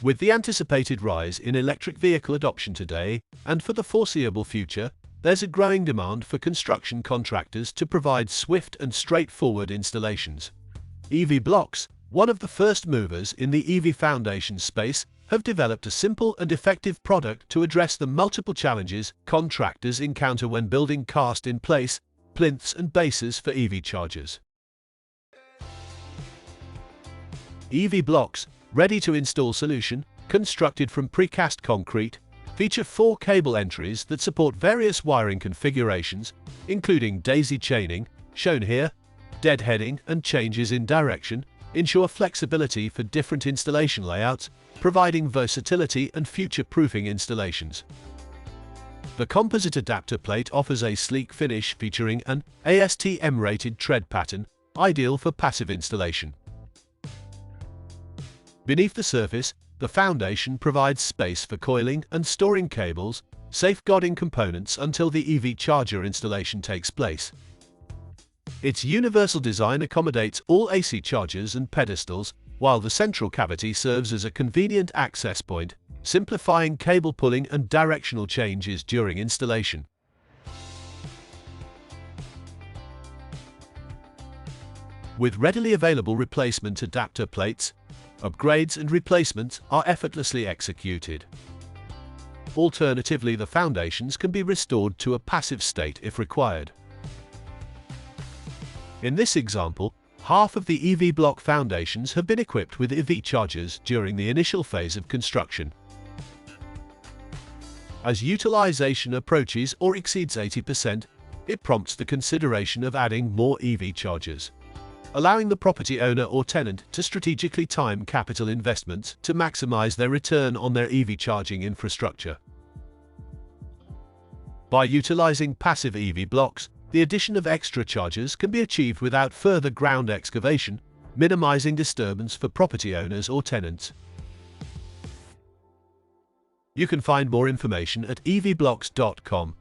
With the anticipated rise in electric vehicle adoption today, and for the foreseeable future, there's a growing demand for construction contractors to provide swift and straightforward installations. EVBlocks, one of the first movers in the EV foundation space, have developed a simple and effective product to address the multiple challenges contractors encounter when building cast-in-place plinths and bases for EV chargers. EVBlocks, ready-to-install solution, constructed from precast concrete, feature 4 cable entries that support various wiring configurations, including daisy chaining, shown here, deadheading, and changes in direction, ensure flexibility for different installation layouts, providing versatility and future-proofing installations. The composite adapter plate offers a sleek finish featuring an ASTM-rated tread pattern, ideal for passive installation. Beneath the surface, the foundation provides space for coiling and storing cables, safeguarding components until the EV charger installation takes place. Its universal design accommodates all AC chargers and pedestals, while the central cavity serves as a convenient access point, simplifying cable pulling and directional changes during installation. With readily available replacement adapter plates, upgrades and replacements are effortlessly executed. Alternatively, the foundations can be restored to a passive state if required. In this example, half of the EVBlock foundations have been equipped with EV chargers during the initial phase of construction. As utilization approaches or exceeds 80%, it prompts the consideration of adding more EV chargers, allowing the property owner or tenant to strategically time capital investments to maximize their return on their EV charging infrastructure. By utilizing passive EVBlocks, the addition of extra chargers can be achieved without further ground excavation, minimizing disturbance for property owners or tenants. You can find more information at evblocks.com.